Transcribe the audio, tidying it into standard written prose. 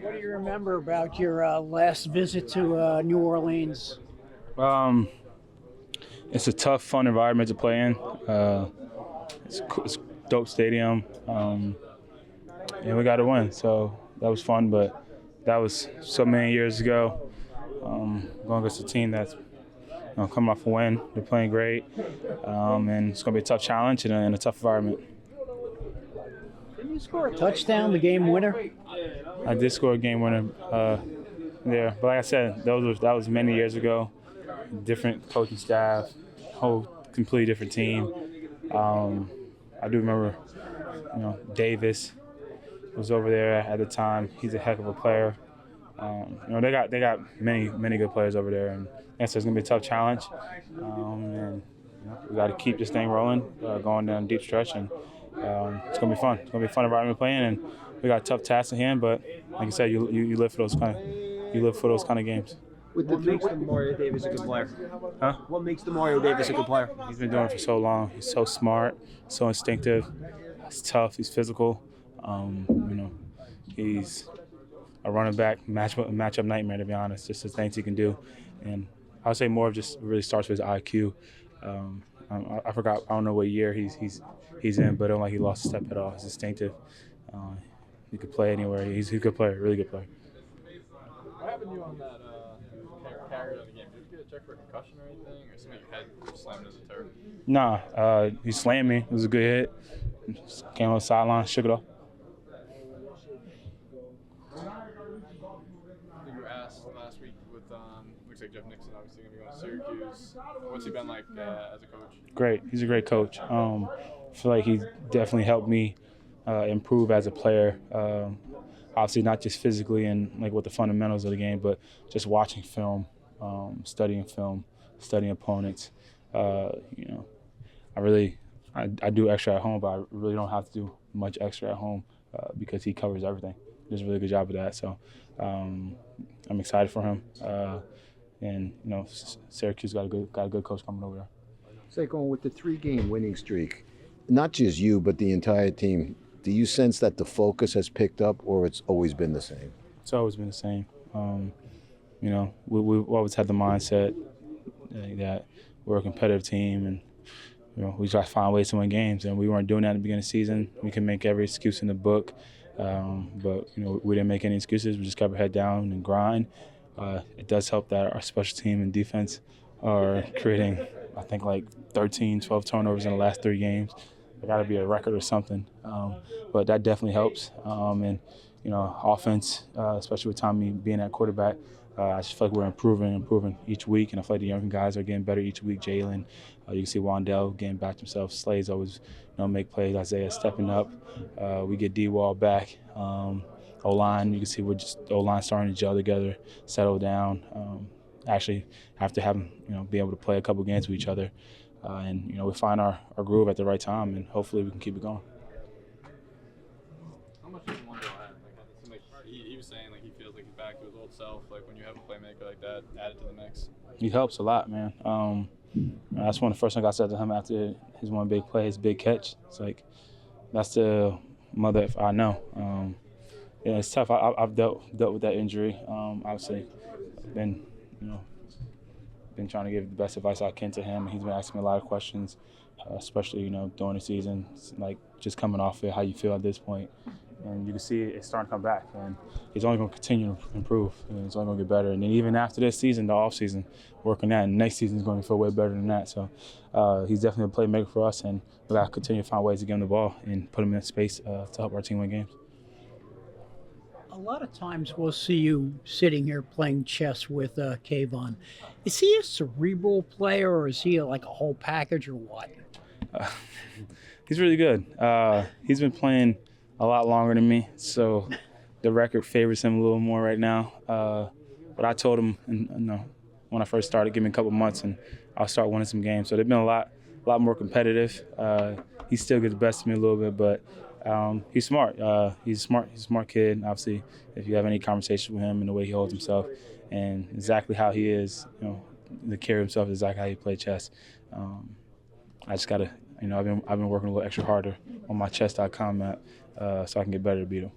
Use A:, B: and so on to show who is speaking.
A: What do you remember about your last visit to New Orleans?
B: Um, it's a tough, fun environment to play in. It's a dope stadium, and we got to win. So that was fun, but that was so many years ago. Going against a team that's coming off a win. They're playing great, and it's going to be a tough challenge in a tough environment.
A: Did you score a touchdown, the game winner?
B: I did score a game winner there, but like I said, that was many years ago. Different coaching staff, whole completely different team. I do remember, Davis was over there at the time. He's a heck of a player. They got many good players over there, and so it's gonna be a tough challenge. And we got to keep this thing rolling, going down deep stretch, and it's gonna be fun. It's gonna be a fun environment playing, and we got a tough task at hand. But like I said, you live for those kind of games.
C: What makes Demario Davis a good player?
B: Huh? What
C: makes Demario Davis a good player?
B: He's been doing it for so long. He's so smart, so instinctive. He's tough. He's physical. He's a running back matchup nightmare, to be honest. Just the things he can do, and I would say more of just really starts with his IQ. I forgot. I don't know what year he's in, but I don't like he lost a step at all. He's instinctive. He could play anywhere. He's a good player, really good player.
D: What happened to you on that carry on the game? Did you get a check for a concussion or anything, or something your head slammed into the turf?
B: Nah, he slammed me. It was a good hit. Came on the sideline, shook it off.
D: You were asked last week with looks like Jeff Nixon obviously going to be going to Syracuse. What's he been like as a coach?
B: Great. He's a great coach. I feel like he definitely helped me improve as a player. Obviously, not just physically and like with the fundamentals of the game, but just watching film, studying opponents. I do extra at home, but I really don't have to do much extra at home because he covers everything. He does a really good job of that. So I'm excited for him. And Syracuse got a good coach coming over there.
E: Saquon, with the 3-game winning streak, not just you, but the entire team, do you sense that the focus has picked up, or it's always been the same?
B: It's always been the same. We've always had the mindset that we're a competitive team, and we try to find ways to win games. And we weren't doing that at the beginning of the season. We can make every excuse in the book, but we didn't make any excuses. We just kept our head down and grind. It does help that our special team and defense are creating, I think, like 13, 12 turnovers in the last 3 games. There got to be a record or something, but that definitely helps. And offense, especially with Tommy being at quarterback, I just feel like we're improving each week, and I feel like the younger guys are getting better each week. Jalen, you can see Wandell getting back to himself. Slade's always make plays. Isaiah stepping up. We get D-Wall back. O-line, you can see we're just O-line starting to gel together, settle down. Actually, have to have them, be able to play a couple games with each other. And we find our groove at the right time, and hopefully we can keep it going.
D: How much does Wandell add? He was saying he feels like he's back to his old self. Like when you have a playmaker like that added to the mix.
B: He helps a lot, man. That's one of the first things I said to him after his one big play, his big catch. It's like that's the mother I know. Yeah, it's tough. I've dealt with that injury. Obviously, I've been trying to give the best advice I can to him. He's been asking me a lot of questions, especially during the season, like just coming off it, how you feel at this point. And you can see it's starting to come back, and he's only going to continue to improve, and it's only going to get better. And then even after this season, the off season, working that, and next season is going to feel way better than that. So he's definitely a playmaker for us, and we got to continue to find ways to get him the ball and put him in space to help our team win games.
A: A lot of times we'll see you sitting here playing chess with Kayvon. Is he a cerebral player, or is he like a whole package, or what?
B: He's really good. He's been playing a lot longer than me, so the record favors him a little more right now. But I told him, when I first started, give me a couple months and I'll start winning some games. So they've been a lot more competitive. He still gets the best of me a little bit, but he's smart. He's a smart kid. Obviously, if you have any conversation with him and the way he holds himself and exactly how he is, the carry himself is exactly how he plays chess. I just gotta, I've been working a little extra harder on my chess.com app so I can get better to beat him.